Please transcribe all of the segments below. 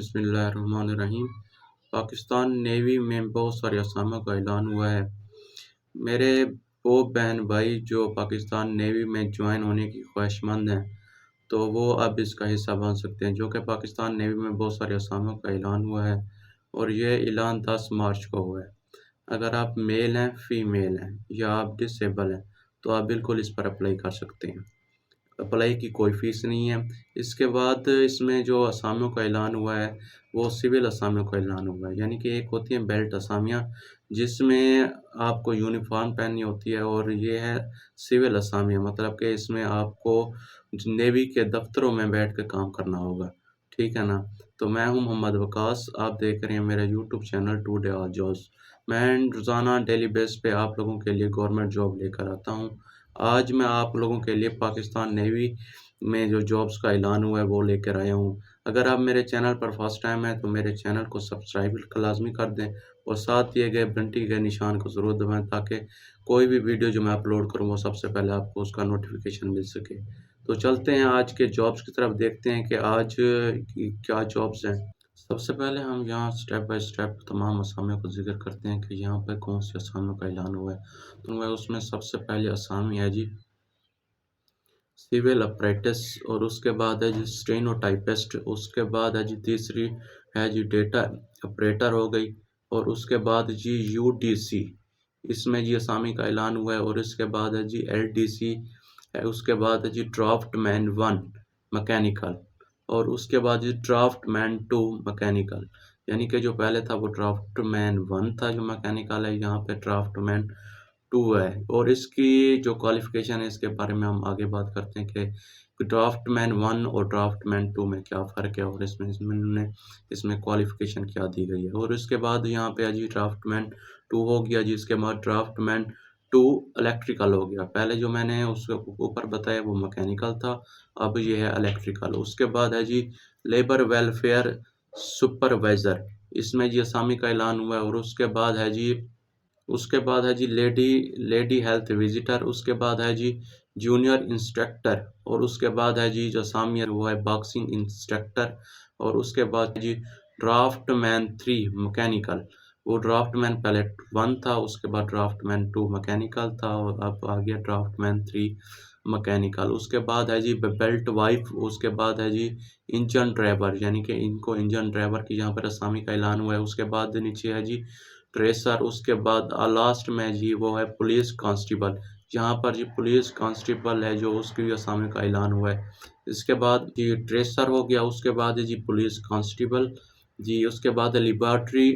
बिस्मिल्लाहिर्रहमानिर्रहीम। पाकिस्तान नेवी में बहुत सारे असामियों का ऐलान हुआ है। मेरे वो बहन भाई जो पाकिस्तान नेवी में ज्वाइन होने की ख्वाहिशमंद हैं, तो वो अब इसका हिस्सा बन सकते हैं, जो कि पाकिस्तान नेवी में बहुत सारे असामियों का ऐलान हुआ है और ये ऐलान 10 मार्च को हुआ है। अगर आप मेल हैं, फीमेल हैं या आप डिसेबल हैं, तो आप बिल्कुल इस पर अप्लाई कर सकते हैं। अप्लाई की कोई फ़ीस नहीं है। इसके बाद इसमें जो असामियों का ऐलान हुआ है, वो सिविल असामियों का ऐलान हुआ है। यानी कि एक होती हैं बेल्ट असामियाँ, जिसमें आपको यूनिफ़ॉर्म पहननी होती है, और ये है सिविल असामियाँ, मतलब कि इसमें आपको नेवी के दफ़्तरों में बैठ के काम करना होगा। ठीक है ना? तो मैं हूँ मोहम्मद वकास, आप देख रहे हैं मेरा YouTube channel today all jobs. मैं रोज़ाना डेली बेस पे आप लोगों के लिए गवर्नमेंट जॉब लेकर आता हूँ। आज मैं आप लोगों के लिए पाकिस्तान नेवी में जो जॉब्स का ऐलान हुआ है वो लेकर आया हूँ। अगर आप मेरे चैनल पर फर्स्ट टाइम हैं तो मेरे चैनल को सब्सक्राइब लाज़मी कर दें और साथ दिए गए घंटी के निशान को ज़रूर दबाएँ, ताकि कोई भी वीडियो जो मैं अपलोड करूँ वो सबसे पहले आपको उसका नोटिफिकेशन मिल सके। तो चलते हैं आज के जॉब्स की तरफ, देखते हैं कि आज की क्या जॉब्स हैं। सबसे पहले हम यहाँ स्टेप बाय स्टेप तमाम असामियों को ज़िक्र करते हैं कि यहाँ पे कौन सी असामियों का ऐलान हुआ है। तो मैं उसमें सबसे पहले असामी है जी सिविल अप्रेंटिस, और उसके बाद है जी स्टेनोटाइपिस्ट, उसके बाद है जी तीसरी है जी डेटा ऑपरेटर हो गई, और उसके बाद जी यूडीसी, इसमें जी असामी का ऐलान हुआ है, और इसके बाद है जी एलडीसी है, उसके बाद है जी ड्राफ्टमैन 1 मैकेनिकल, और उसके बाद जी ड्राफ्टमैन 2 मैकेनिकल। यानी कि जो पहले था वो ड्राफ्टमैन 1 था जो मैकेनिकल है, यहाँ पे ड्राफ्टमैन 2 है। और इसकी जो क्वालिफ़िकेशन है इसके बारे में हम आगे बात करते हैं कि ड्राफ्टमैन 1 और ड्राफ्टमैन 2 में क्या फ़र्क है, और इसमें क्वालिफ़िकेशन क्या दी गई है। और इसके बाद यहाँ पे है जी ड्राफ्टमैन 2 हो गया जी, इसके बाद ड्राफ्टमैन 2 इलेक्ट्रिकल हो गया। पहले जो मैंने उसके ऊपर बताया वो मैकेनिकल था, अब ये है इलेक्ट्रिकल। उसके बाद है जी लेबर वेलफेयर सुपरवाइज़र, इसमें जी असामी का ऐलान हुआ है। और उसके बाद है जी लेडी लेडी हेल्थ विजिटर, उसके बाद है जी जूनियर इंस्ट्रक्टर, और उसके बाद है जी जो सामियर वो है बॉक्सिंग इंस्ट्रक्टर, और उसके बाद जी ड्राफ्टमैन 3 मैकेनिकल। वो ड्राफ्टमैन पहले 1 था, उसके बाद ड्राफ्टमैन 2 मैकेनिकल था, और अब आ गया ड्राफ्टमैन 3 मैकेनिकल। उसके बाद है जी बेल्ट वाइफ, उसके बाद है जी इंजन ड्राइवर, यानी कि इनको इंजन ड्राइवर की यहाँ पर असामी का ऐलान हुआ है। उसके बाद नीचे है जी ट्रेसर, उसके बाद लास्ट में जी वो है पुलिस कांस्टेबल। यहाँ पर जी पुलिस कांस्टेबल है जो उसकी भी असामी का ऐलान हुआ है। इसके बाद जी ट्रेसर हो गया, उसके बाद है जी पुलिस कांस्टेबल जी, उसके बाद है लिबर्टी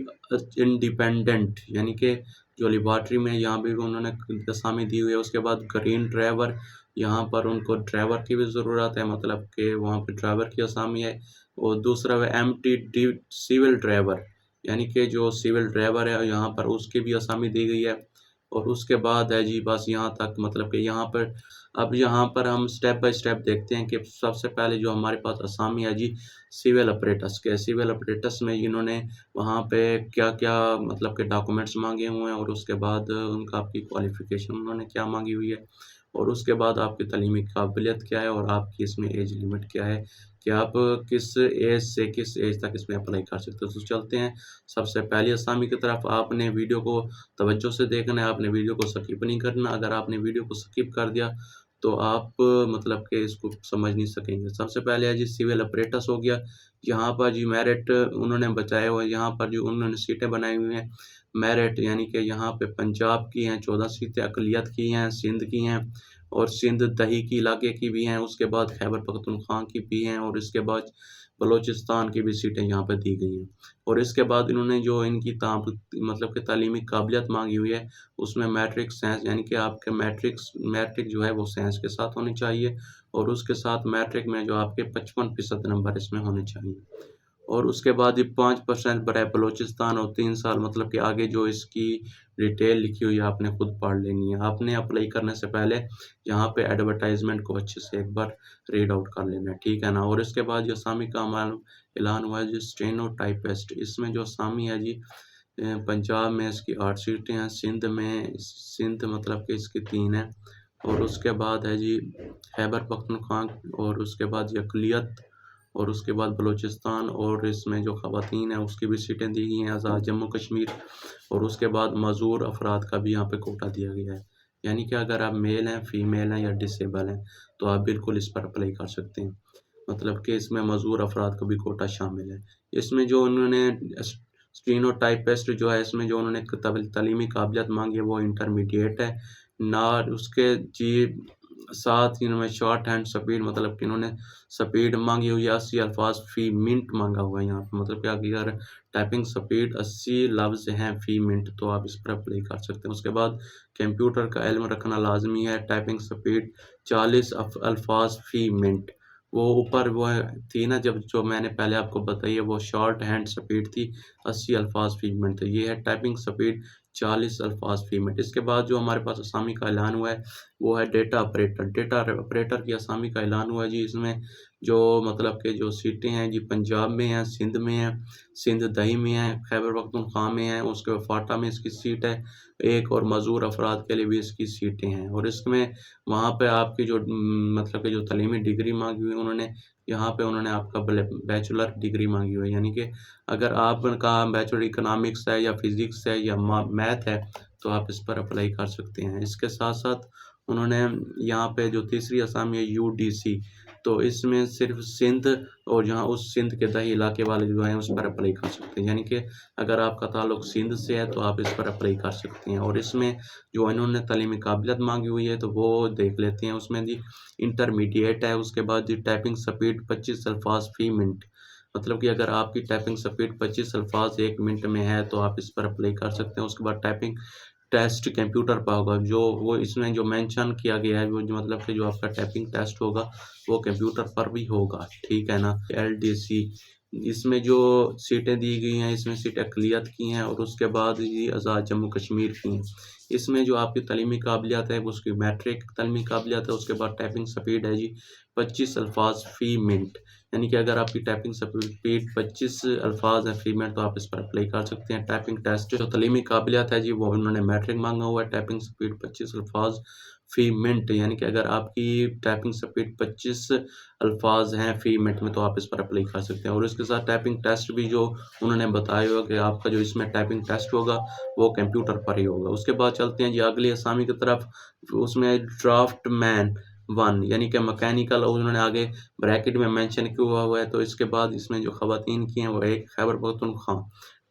इंडिपेंडेंट, यानी कि जो लिबर्टी में यहाँ भी उन्होंने असामी दी हुई है। उसके बाद ग्रीन ड्राइवर, यहाँ पर उनको ड्राइवर की भी ज़रूरत है, मतलब कि वहाँ पे ड्राइवर की असामी है। और दूसरा है एमटीडी सिविल ड्राइवर, यानी कि जो सिविल ड्राइवर है यहाँ पर उसकी भी असामी दी गई है। और उसके बाद है जी बस यहाँ तक, मतलब कि यहाँ पर अब यहाँ पर हम स्टेप बाय स्टेप देखते हैं कि सबसे पहले जो हमारे पास असामी है जी सिविल अपरेटस के। सिविल अपरेटस में इन्होंने वहाँ पे क्या क्या मतलब के डॉक्यूमेंट्स मांगे हुए हैं, और उसके बाद उनका आपकी क्वालिफ़िकेशन उन्होंने क्या मांगी हुई है, और उसके बाद आपकी तालीमी काबिलियत क्या है, और आपकी इसमें एज लिमिट क्या है कि आप किस एज से किस एज तक इसमें अप्लाई कर सकते हो। तो चलते हैं सबसे पहली असामी की तरफ। आपने वीडियो को तवज्जो से देखना है, आपने वीडियो को स्किप नहीं करना। अगर आपने वीडियो को स्किप कर दिया तो आप मतलब कि इसको समझ नहीं सकेंगे। सबसे पहले है जी सिविल अपरेटस हो गया। यहाँ पर जी मेरिट उन्होंने बचाया हुआ है, यहाँ पर जो उन्होंने सीटें बनाई हुई हैं मेरिट, यानी कि यहाँ पे पंजाब की हैं 14 सीटें, अक़लियत की हैं, सिंध की हैं, और सिंध दही की इलाके की भी हैं। उसके बाद खैबर पख्तूनख्वा की भी हैं, और इसके बाद बलूचिस्तान की भी सीटें यहाँ पे दी गई हैं। और इसके बाद इन्होंने जो इनकी मतलब कि तालीमी काबिलियत मांगी हुई है, उसमें मैट्रिक साइंस, यानी कि आपके मैट्रिक जो है वो साइंस के साथ होनी चाहिए, और उसके साथ मैट्रिक में जो आपके 55% नंबर इसमें होने चाहिए। और उसके बाद ये 5% बराए बलूचिस्तान, और 3 साल, मतलब कि आगे जो इसकी डिटेल लिखी हुई है आपने खुद पढ़ लेनी है। आपने अप्लाई करने से पहले यहाँ पे एडवर्टाइजमेंट को अच्छे से एक बार रीड आउट कर लेना है, ठीक है ना। और इसके बाद जो असामी का ऐलान हुआ है जो स्टेनोटाइपिस्ट, इसमें जो असामी है जी पंजाब में इसकी 8 सीटें हैं, सिंध मतलब कि इसकी 3 हैं, और उसके बाद है जी खैबर पख्तूनख्वा, और उसके बाद जी अक़लियत, और उसके बाद बलूचिस्तान और इसमें जो ख़वातीन हैं उसकी भी सीटें दी गई हैं आज़ाद जम्मू कश्मीर। और उसके बाद मज़दूर अफराद का भी यहाँ पे कोटा दिया गया है। यानी कि अगर आप मेल हैं, फीमेल हैं या डिसेबल हैं तो आप बिल्कुल इस पर अप्लाई कर सकते हैं। मतलब कि इसमें मज़दूर अफराद का भी कोटा शामिल है। इसमें जो उन्होंने स्टेनोटाइपिस्ट जो है, इसमें जो उन्होंने तालीमी काबिलियत मांगी है वो इंटरमीडिएट है। ना उसके जी साथ ही इन्होंने शॉर्ट हैंड स्पीड, मतलब कि इन्होंने स्पीड मांगी हुई है 80 अल्फाज फ़ी मिनट मांगा हुआ है यहाँ पे। मतलब कि अगर टाइपिंग स्पीड 80 लफ्ज़ हैं फ़ी मिनट तो आप इस पर अप्लाई कर सकते हैं। उसके बाद कंप्यूटर का इल्म रखना लाजमी है। टाइपिंग स्पीड 40 अल्फाज फ़ी मिनट। वो ऊपर वो थी ना, जब जो मैंने पहले आपको बताई है वो शॉर्ट हैंड स्पीड थी 80 अल्फाज फ़ी मिनट। तो ये है टाइपिंग स्पीड 40 अल्फाज फ़ी मिनट। इसके बाद जो हमारे पास असामी का ऐलान हुआ है वो है डेटा ऑपरेटर। डेटा ऑपरेटर की असामी का ऐलान हुआ है जी। इसमें जो मतलब कि जो सीटें हैं जी, पंजाब में हैं, सिंध में हैं, सिंध दही में है, खैबर पख्तूनख्वा में है, उसके बाद फाटा में इसकी सीट है एक, और मज़दूर अफराद के लिए भी इसकी सीटें हैं। और इसमें वहाँ पे आपकी जो मतलब कि जो तालीमी डिग्री मांगी हुई उन्होंने, यहाँ पे उन्होंने आपका बैचलर डिग्री मांगी हुई है। यानी कि अगर आपका बैचलर इकोनॉमिक्स है या फिज़िक्स है या मैथ है तो आप इस पर अप्लाई कर सकते हैं। इसके साथ-साथ उन्होंने यहाँ पे जो तीसरी असामी है यूडीसी, तो इसमें सिर्फ सिंध और जहाँ उस सिंध के दही इलाके वाले जो हैं उस पर अप्लाई कर सकते हैं। यानी कि अगर आपका ताल्लुक सिंध से है तो आप इस पर अप्लाई कर सकते हैं। और इसमें जो इन्होंने तालीमी काबिलियत मांगी हुई है तो वो देख लेते हैं। उसमें जी इंटरमीडिएट है। उसके बाद जी टाइपिंग स्पीड 25 अल्फाज फ़ी मिनट। मतलब कि अगर आपकी टाइपिंग स्पीड 25 अल्फाज 1 मिनट में है तो आप इस पर अप्लाई कर सकते हैं। उसके बाद टाइपिंग टेस्ट कंप्यूटर पर होगा, जो वो इसमें जो मेंशन किया गया है वो जो मतलब कि जो आपका टाइपिंग टेस्ट होगा वो कंप्यूटर पर भी होगा, ठीक है ना। एलडीसी इसमें जो सीटें दी गई हैं, इसमें सीटें अक़लियत की हैं और उसके बाद ये आज़ाद जम्मू कश्मीर की हैं। इसमें जो आपकी तालीमी काबिलियत है वो उसकी मैट्रिक तालीमी काबिलियत है। उसके बाद टाइपिंग स्पीड है जी 25 अल्फाज फ़ी मिनट। यानी कि अगर आपकी टाइपिंग स्पीड 25 अल्फाज है फ़ी मिनट तो आप इस पर अप्लाई कर सकते हैं। टाइपिंग टेस्ट जो तालीमी काबिलियत है जी वो उन्होंने मैट्रिक मांगा हुआ है। टाइपिंग स्पीड 25 अल्फाज फ़ी मिनट, यानी कि अगर आपकी टाइपिंग स्पीड 25 अल्फाज हैं फ़ी मिनट में तो आप इस पर अप्लाई कर सकते हैं। और इसके साथ टाइपिंग टेस्ट भी जो उन्होंने बताया हुआ कि आपका जो इसमें टाइपिंग टेस्ट होगा वो कंप्यूटर पर ही होगा। उसके बाद चलते हैं जी अगली असामी की तरफ। उसमें ड्राफ्टमैन 1 यानी कि मैकेनिकल, और उन्होंने आगे ब्रैकेट में मेंशन किया हुआ है। तो इसके बाद इसमें जो ख़वातीन की हैं वो एक खैबर पख्तूनख्वा,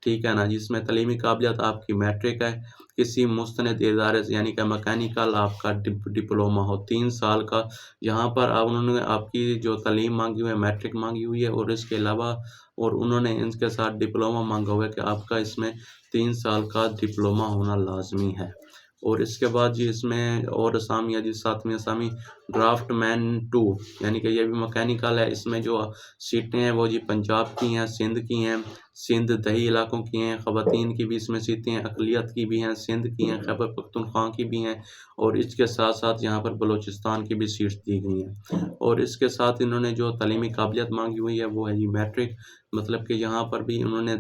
ठीक है ना, जिसमें तालीमी काबिलियत आपकी मैट्रिक है। किसी मुस्तनद इदारे से यानी कि मैकेनिकल आपका डिप्लोमा हो 3 साल का। यहाँ पर उन्होंने आपकी जो तालीम मांगी हुई है मैट्रिक मांगी हुई है और इसके अलावा और उन्होंने इनके साथ डिप्लोमा मांगा हुआ है कि आपका इसमें 3 साल का डिप्लोमा होना लाजमी है। और इसके बाद जी इसमें और असामी है जी 7वीं असामी ड्राफ्टमैन 2, यानी कि ये भी मैकेनिकल है। इसमें जो सीटें हैं वो जी पंजाब की हैं, सिंध की हैं, सिंध दही इलाकों की हैं। ख़वातीन की भी इसमें सीटें हैं, अक़लियत की भी हैं, सिंध की हैं, खैबर पख्तूनख्वा की भी हैं और इसके साथ-साथ यहाँ पर बलूचिस्तान की भी सीट्स दी गई हैं। और इसके साथ इन्होंने जो तालीमी काबिलियत मांगी हुई है वो है जी मैट्रिक। मतलब कि यहाँ पर भी उन्होंने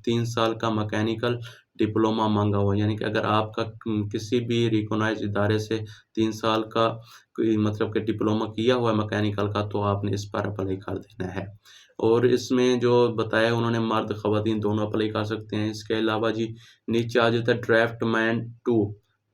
3 साल का मैकेनिकल डिप्लोमा मांगा हुआ है। यानी कि अगर आपका किसी भी रिकॉग्नाइज्ड इदारे से 3 साल का कोई मतलब कि डिप्लोमा किया हुआ है मैकेनिकल का तो आपने इस पर अप्लाई कर देना है। और इसमें जो बताया उन्होंने मर्द ख़वातीन दोनों अप्लाई कर सकते हैं। इसके अलावा जी नीचे आ जाता है ड्राफ्टमैन 2।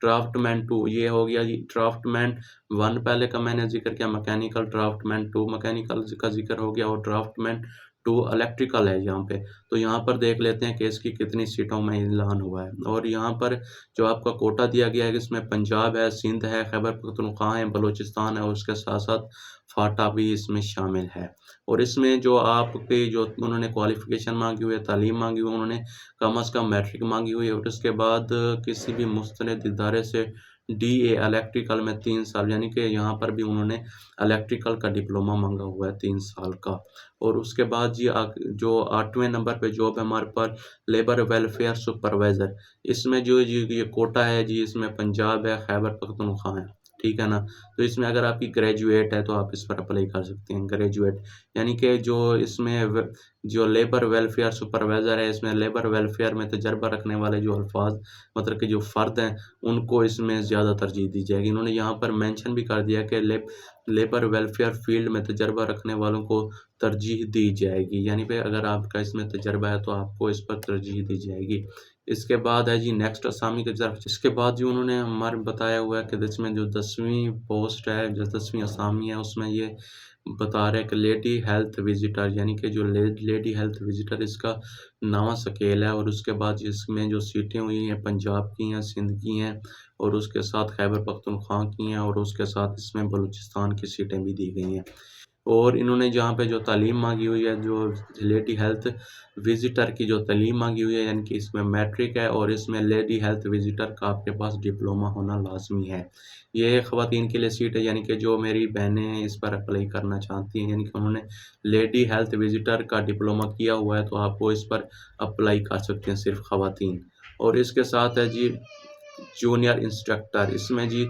ड्राफ्टमैन 2 ये हो गया जी। ड्राफ्टमैन 1 पहले का मैंने ज़िक्र किया, मैकेनिकल। ड्राफ्टमैन 2 मैकेनिकल का ज़िक्र हो गया और ड्राफ्टमैन 2 इलेक्ट्रिकल है यहाँ पे। तो यहाँ पर देख लेते हैं कि इसकी कितनी सीटों में ऐलान हुआ है। और यहाँ पर जो आपका कोटा दिया गया है इसमें पंजाब है, सिंध है, खैबर पख्तूनख्वा है, बलूचिस्तान है और उसके साथ-साथ फाटा भी इसमें शामिल है। और इसमें जो आपकी जो उन्होंने क्वालिफ़िकेशन मांगी हुई है, तालीम मांगी हुई है, उन्होंने कम से कम मैट्रिक मांगी हुई है और उसके बाद किसी भी मुस्तनद इदारे से डीए इलेक्ट्रिकल में 3 साल, यानी कि यहाँ पर भी उन्होंने इलेक्ट्रिकल का डिप्लोमा मांगा हुआ है 3 साल का। और उसके बाद जी जो 8वें नंबर पे जॉब है हमारे पास लेबर वेलफेयर सुपरवाइज़र। इसमें जो जी ये कोटा है जी, इसमें पंजाब है, खैबर पख्तूनख्वा है, ठीक है ना? तो इसमें अगर आपकी ग्रेजुएट है तो आप इस पर अप्लाई कर सकते हैं, ग्रेजुएट यानी कि जो इसमें जो लेबर वेलफेयर सुपरवाइज़र है, इसमें लेबर वेलफेयर में तजर्बा रखने वाले जो अल्फ़ाज़ मतलब कि जो फ़र्द हैं, उनको इसमें ज़्यादा तरजीह दी जाएगी। इन्होंने यहाँ पर मेंशन भी कर दिया कि लेबर वेलफेयर फ़ील्ड में तजर्बा रखने वालों को तरजीह दी जाएगी, यानी पे अगर आपका इसमें तजर्बा है तो आपको इस पर तरजीह दी जाएगी। इसके बाद है जी नेक्स्ट असामी की तरफ, इसके बाद जी उन्होंने हमारे बताया हुआ है कि इसमें जो 10वीं पोस्ट है, जो 10वीं असामी है, उसमें ये बता रहे हैं कि लेडी हेल्थ विज़िटर यानी कि जो लेडी हेल्थ विज़िटर इसका नवा स्केल है और उसके बाद इसमें जो सीटें हुई हैं पंजाब की हैं, सिंध की हैं और उसके साथ खैबर पख्तूनख्वा की हैं और उसके साथ इसमें बलूचिस्तान की सीटें भी दी गई हैं। और इन्होंने जहाँ पे जो तालीम माँगी हुई है, जो लेडी हेल्थ विज़िटर की जो तालीम माँगी हुई है, यानी कि इसमें मैट्रिक है और इसमें लेडी हेल्थ विज़िटर का आपके पास डिप्लोमा होना लाज़मी है। ये ख़वातीन के लिए सीट है, यानी कि जो मेरी बहनें इस पर अप्लाई करना चाहती हैं, यानी कि उन्होंने लेडी हेल्थ विज़िटर का डिप्लोमा किया हुआ है, तो आप वो इस पर अप्लाई कर सकते हैं, सिर्फ़ ख़वातीन। और इसके साथ है जी जूनियर इंस्ट्रक्टर, इसमें जी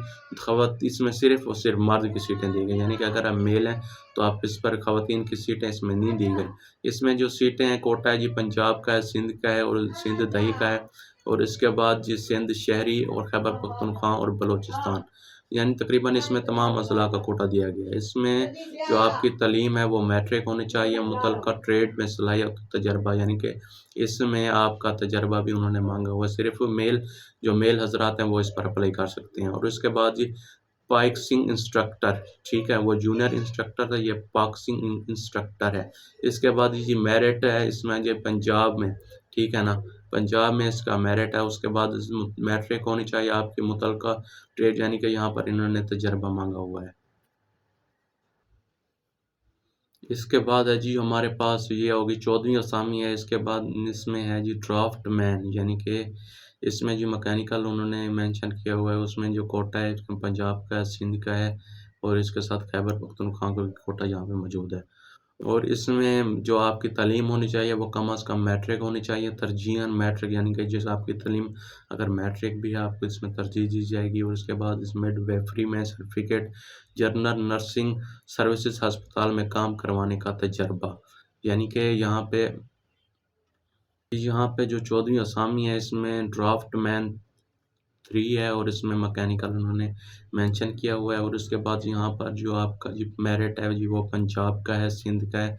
इसमें सिर्फ़ और सिर्फ़ मर्द की सीटें दी गई, यानी कि अगर आप मेल हैं तो आप इस पर ख़वातीन की सीटें इसमें नहीं दी गई। इसमें जो सीटें हैं कोटा है जी पंजाब का है, सिंध का है और सिंध दही का है और इसके बाद जी सिंध शहरी और खैबर पख्तूनख्वा और बलूचिस्तान, यानी तकरीबन इसमें तमाम अज़ला का कोटा दिया गया है। इसमें जो आपकी तालीम है वो मैट्रिक होनी चाहिए, मुतल्लिक़ा ट्रेड में सलाहियत तजर्बा, यानी कि इसमें आपका तजर्बा भी उन्होंने माँगा हुआ है। सिर्फ़ जो मेल हज़रात हैं वो इस पर अप्लाई कर सकते हैं। और उसके बाद जी बॉक्सिंग इंस्ट्रक्टर, ठीक है, वो जूनियर इंस्ट्रक्टर था, ये बॉक्सिंग इंस्ट्रक्टर है। इसके बाद ये मेरिट है इसमें ये पंजाब में, ठीक है ना? पंजाब में इसका मेरिट है, उसके बाद मैट्रिक होनी चाहिए आपकी, मुतल्लिक़ा ट्रेड यानी कि यहाँ पर इन्होंने तजर्बा माँगा हुआ है। इसके बाद है जी हमारे पास ये होगी 14वीं असामी है, इसके बाद इसमें है जी ड्राफ्टमैन, यानी कि इसमें जो मैकेनिकल उन्होंने मेंशन किया हुआ है, उसमें जो कोटा है इसमें पंजाब का है, सिंध का है और इसके साथ खैबर पख्तूनख्वा का भी कोटा यहाँ पे मौजूद है। और इसमें जो आपकी तालीम होनी चाहिए वो कम अज़ कम मैट्रिक होनी चाहिए, तरजीहन मैट्रिक, यानी कि जैसे आपकी तालीम अगर मैट्रिक भी है आपको इसमें तरजीह दी जाएगी। और उसके बाद इस मिडवाइफरी में सर्टिफिकेट, जनरल नर्सिंग सर्विसेज अस्पताल में काम करवाने का तजर्बा, यानी कि यहाँ पे जो 14वीं असामी है इसमें ड्राफ्टमैन 3 है और इसमें मैकेनिकल उन्होंने मेंशन किया हुआ है। और उसके बाद यहाँ पर जो आपका जी मेरिट है जी वो पंजाब का है, सिंध का है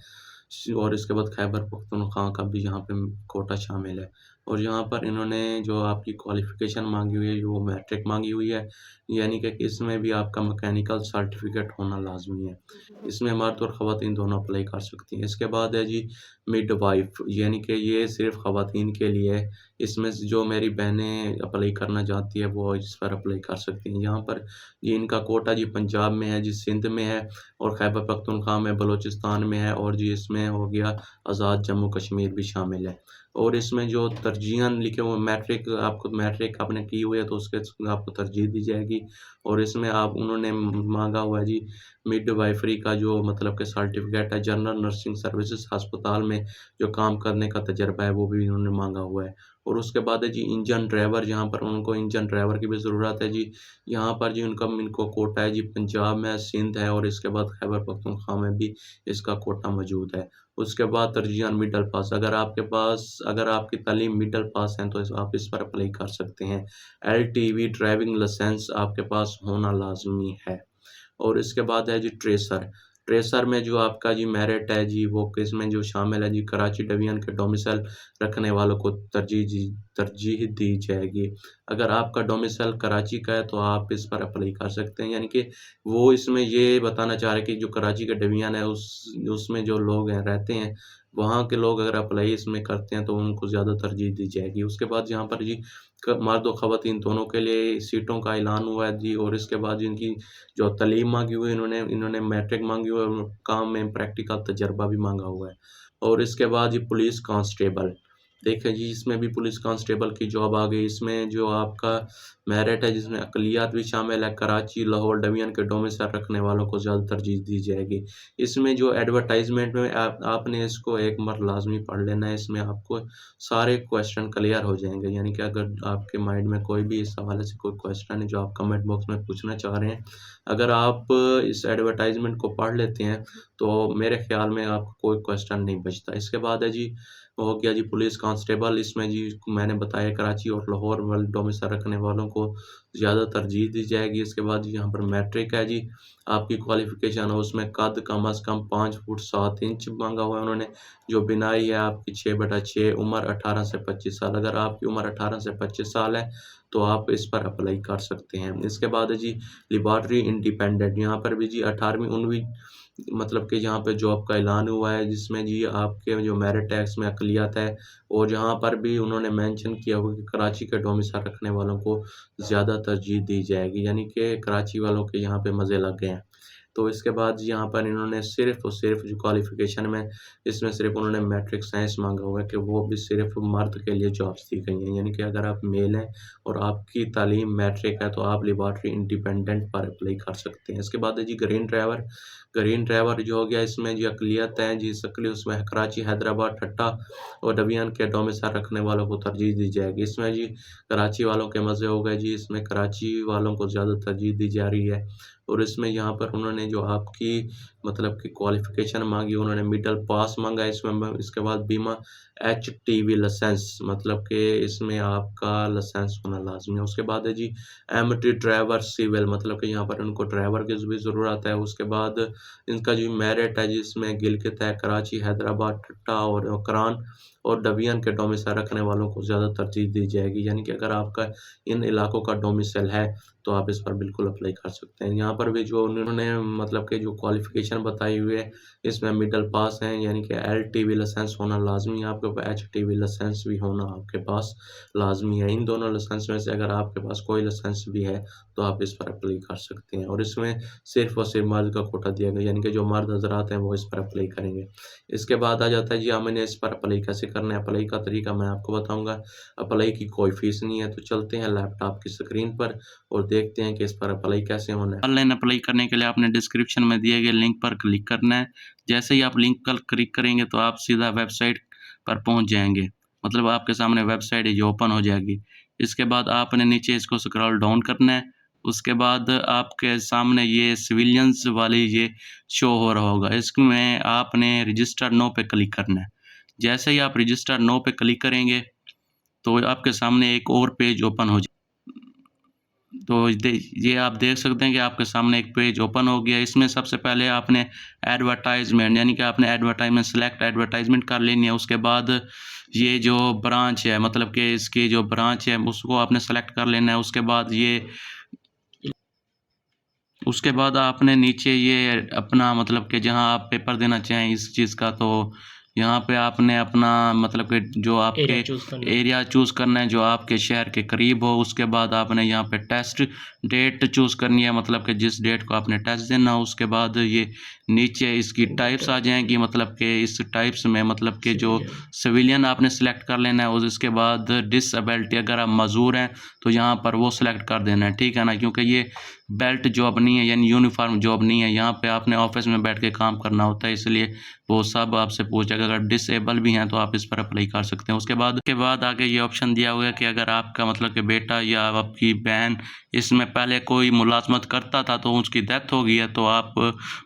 और इसके बाद खैबर पख्तूनख्वा का भी यहाँ पे कोटा शामिल है। और यहाँ पर इन्होंने जो आपकी क्वालिफ़िकेशन माँगी हुई है वो मैट्रिक माँगी हुई है, यानी कि इसमें भी आपका मैकेनिकल सर्टिफ़िकेट होना लाज़मी है। इसमें मर्द और ख़वातीन दोनों अप्लाई कर सकती हैं। इसके बाद है जी मिडवाइफ़, यानी कि ये सिर्फ़ ख़वातीन के लिए है। इसमें से जो मेरी बहनें अप्लाई करना चाहती है वो इस पर अप्लाई कर सकती हैं। यहाँ पर ये इनका कोटा जी पंजाब में है, जी सिंध में है और खैबर पख्तूनख्वा में, बलूचिस्तान में है और जी इसमें हो गया आज़ाद जम्मू कश्मीर भी शामिल है। और इसमें जो तरजीहन लिखे हुए मैट्रिक, आपको मैट्रिक आपने की हुई है तो उसके आपको तरजीह दी जाएगी। और इसमें आप उन्होंने माँगा हुआ है जी मिडवाइफरी का जो मतलब कि सर्टिफ़िकेट है, जनरल नर्सिंग सर्विसेज़ अस्पताल में जो काम करने का तजर्बा है वो भी इन्होंने माँगा हुआ है। और उसके बाद है जी इंजन ड्राइवर, जहाँ पर उनको इंजन ड्राइवर की भी ज़रूरत है जी। यहाँ पर जी इनको कोटा है जी पंजाब में, सिंध है और इसके बाद खैबर पख्तूनख्वा में भी इसका कोटा मौजूद है। उसके बाद तरजीहन मिडल पास, अगर आपकी तालीम मिडल पास है तो आप इस पर अप्लाई कर सकते हैं। एलटीवी ड्राइविंग लाइसेंस आपके पास होना लाज़मी है। और इसके बाद है जी ट्रेसर। ट्रेसर में जो आपका जी मेरिट है जी वो किसमें जो शामिल है जी कराची डिवीज़न के डोमिसाइल रखने वालों को तरजीह दी जाएगी। अगर आपका डोमिसाइल कराची का है तो आप इस पर अप्लाई कर सकते हैं, यानी कि वो इसमें ये बताना चाह रहे हैं कि जो कराची का डिवीज़न है उसमें जो लोग हैं रहते हैं, वहाँ के लोग अगर अप्लाई इसमें करते हैं तो उनको ज़्यादा तरजीह दी जाएगी। उसके बाद यहाँ पर जी मर्द और ख़वातीन दोनों के लिए सीटों का ऐलान हुआ है जी। और इसके बाद इनकी जो तालीम माँगी हुई है, इन्होंने मैट्रिक माँगी हुई है और काम में प्रैक्टिकल तजर्बा भी माँगा हुआ है। और इसके बाद ये पुलिस कांस्टेबल, देखिए जी, इसमें भी पुलिस कांस्टेबल की जॉब आ गई। इसमें जो आपका मेरिट है, जिसमें अक़लियत भी शामिल है, कराची, लाहौर, डिवीज़न के डोमिसाइल रखने वालों को ज़्यादा तरजीह दी जाएगी। इसमें जो एडवर्टाइज़मेंट में आपने इसको एक बार लाज़मी पढ़ लेना है। इसमें आपको सारे क्वेश्चन क्लियर हो जाएँगे, यानी कि अगर आपके माइंड में कोई भी इस हवाले से कोई क्वेश्चन है जो आप कमेंट बॉक्स में पूछना चाह रहे हैं, अगर आप इस एडवर्टाइज़मेंट को पढ़ लेते हैं, तो मेरे ख़्याल में आपको कोई क्वेश्चन नहीं बचता। इसके बाद है जी, हो गया जी पुलिस कांस्टेबल। इसमें जी मैंने बताया कराची और लाहौर वाले डोमिसाइल रखने वालों को ज़्यादा तरजीह दी जाएगी। इसके बाद यहाँ पर मैट्रिक है जी, आपकी क्वालिफ़िकेशन है उसमें कद कम से कम 5 फुट 7 इंच माँगा हुआ है उन्होंने। जो बिनाई है आपकी 6/6, उम्र 18 से 25 साल। अगर आपकी उम्र 18 से 25 साल है, तो आप इस पर अप्लाई कर सकते हैं। इसके बाद है जी लैबोरेटरी इंडिपेंडेंट, यहाँ पर भी जी 18वीं 19वीं मतलब कि यहाँ पे जॉब का ऐलान हुआ है, जिसमें जी आपके जो मेरिट है इसमें अक़लियत है, और जहाँ पर भी उन्होंने मेंशन किया हुआ कि कराची के डोमिसाइल रखने वालों को ज़्यादा तरजीह दी जाएगी, यानी कि कराची वालों के यहाँ पे मज़े लग गए हैं। तो इसके बाद यहाँ पर इन्होंने सिर्फ़ और सिर्फ़ जो क्वालिफ़िकेशन में इसमें सिर्फ़ उन्होंने मैट्रिक साइंस माँगा हुआ है कि वो भी सिर्फ़ मर्द के लिए जॉब्स दी गई हैं, यानी कि अगर आप मेल हैं और आपकी तालीम मैट्रिक है, तो आप लैबोरेटरी इंडिपेंडेंट पर अप्लाई कर सकते हैं। इसके बाद है जी ग्रीन ड्राइवर जो हो गया, इसमें जी अक़लियत है जी सकली उसमें कराची, हैदराबाद, ठट्टा और डिवीज़न के डोमिसाइल रखने वालों को तरजीह दी जाएगी। इसमें जी कराची वालों के मज़े हो गए जी, इसमें कराची वालों को ज़्यादा तरजीह दी जा रही है। और इसमें यहाँ पर उन्होंने जो आपकी मतलब कि क्वालिफ़िकेशन माँगी, उन्होंने मिडल पास माँगा है इसमें। इसके बाद बीमा एचटीवी लाइसेंस, मतलब कि इसमें आपका लाइसेंस होना लाज़मी है। उसके बाद है जी एमटी ड्राइवर सिविल, मतलब कि यहाँ पर उनको ड्राइवर की भी ज़रूरत है। उसके बाद इनका जो मेरिट है जिसमें गिलगित है, कराची, हैदराबाद, ठट्टा और करान और डिवीज़न के डोमिसाइल रखने वालों को ज़्यादा तरजीह दी जाएगी, यानी कि अगर आपका इन इलाकों का डोमिसाइल है, तो आप इस पर बिल्कुल अप्लाई कर सकते हैं। यहाँ पर भी जो उन्होंने मतलब कि जो क्वालिफ़िकेशन बताई हुई है, इसमें मिडल पास हैं, यानी कि एलटीवी लाइसेंस होना लाज़मी है आपके पास, एचटीवी लाइसेंस भी होना आपके पास लाज़मी है। इन दोनों लाइसेंस में से अगर आपके पास कोई लाइसेंस भी है, तो आप इस पर अप्लाई कर सकते हैं, और इसमें सिर्फ़ और सिर्फ़ मर्द का कोटा दिया गया, यानी कि जो मर्द हज़रात हैं, वो इस पर अप्लाई करेंगे। इसके बाद आ जाता है जी हमने इस पर अप्लाई कैसे करना है। अप्लाई का तरीका मैं आपको बताऊँगा। अप्लाई की कोई फ़ीस नहीं है, तो चलते हैं लैपटॉप की स्क्रीन पर और देखते हैं कि इस पर अप्लाई कैसे होना है। ऑनलाइन अप्लाई करने के लिए आपने डिस्क्रिप्शन में दिए गए लिंक पर क्लिक करना है। जैसे ही आप लिंक पर क्लिक करेंगे, तो आप सीधा वेबसाइट पर पहुँच जाएँगे। मतलब आपके सामने वेबसाइट है जो ओपन हो जाएगी। इसके बाद आपने नीचे इसको स्क्रॉल डाउन करना है। उसके बाद आपके सामने ये सिविलियंस वाली ये शो हो रहा होगा। इसमें आपने रजिस्टर नो पे क्लिक करना है। जैसे ही आप रजिस्टर नो पे क्लिक करेंगे, तो आपके सामने एक और पेज ओपन हो तो ये आप देख सकते हैं कि आपके सामने एक पेज ओपन हो गया। इसमें सबसे पहले आपने एडवर्टाइज़मेंट, यानी कि आपने एडवर्टाइज़मेंट सेलेक्ट एडवर्टाइज़मेंट कर लेनी है। उसके बाद ये जो ब्रांच है, मतलब कि इसकी जो ब्रांच है उसको आपने सेलेक्ट कर लेना है। उसके बाद आपने नीचे ये अपना मतलब कि जहाँ आप पेपर देना चाहें इस चीज़ का, तो यहाँ पे आपने अपना मतलब कि जो आपके एरिया चूज़ करना है जो आपके शहर के करीब हो। उसके बाद आपने यहाँ पे टेस्ट डेट चूज़ करनी है, मतलब कि जिस डेट को आपने टेस्ट देना हो। उसके बाद ये नीचे इसकी टाइप्स आ जाएँगी, मतलब कि इस टाइप्स में मतलब कि जो सिविलियन आपने सेलेक्ट कर लेना है, और उसके बाद डिसेबिलिटी, अगर आप मज़दूर हैं तो यहाँ पर वो सेलेक्ट कर देना है, ठीक है ना? क्योंकि ये बेल्ट जॉब नहीं है, यानी यूनिफ़ॉर्म जॉब नहीं है। यहाँ पे आपने ऑफ़िस में बैठ के काम करना होता है, इसलिए वो सब आपसे पूछेगा। अगर डिसेबल भी हैं, तो आप इस पर अप्लाई कर सकते हैं। उसके बाद आगे ये ऑप्शन दिया हुआ है कि अगर आपका मतलब कि बेटा या आपकी बहन इसमें पहले कोई मुलाज़मत करता था, तो उसकी डेथ हो गई है, तो आप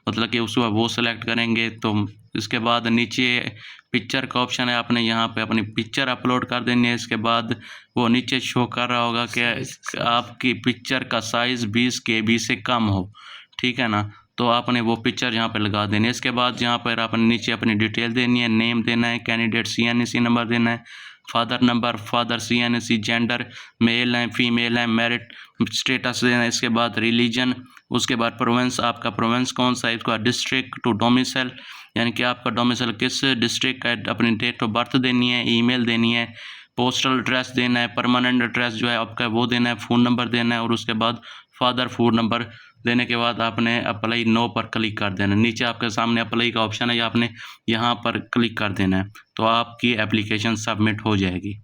मतलब कि उसको वो सेलेक्ट करेंगे। तो इसके बाद नीचे पिक्चर का ऑप्शन है, आपने यहाँ पे अपनी पिक्चर अपलोड कर देनी है। इसके बाद वो नीचे शो कर रहा होगा कि आपकी पिक्चर का साइज़ 20 KB से कम हो, ठीक है ना? तो आपने वो पिक्चर यहाँ पे लगा देनी है। इसके बाद यहाँ पर आपने नीचे अपनी डिटेल देनी है, नेम देना है, कैंडिडेट CNC नंबर देना है, father number, father CNC, gender male है, फीमेल है, मैरिड स्टेटस देना है। इसके बाद रिलीजन, उसके बाद प्रोविंस, आपका प्रोविंस कौन सा है, इसका डिस्ट्रिक्ट टू डोमिसाइल, यानी कि आपका डोमिसाइल किस डिस्ट्रिक्ट का है, अपनी डेट ऑफ बर्थ देनी है, ईमेल देनी है, पोस्टल एड्रेस देना है, परमानेंट एड्रेस जो है आपका वो देना है, फ़ोन नंबर देना है, और उसके बाद फादर फूड नंबर देने के बाद आपने अप्लाई नो पर क्लिक कर देना। नीचे आपके सामने अप्लाई का ऑप्शन है, आपने यहाँ पर क्लिक कर देना है, तो आपकी एप्लीकेशन सबमिट हो जाएगी।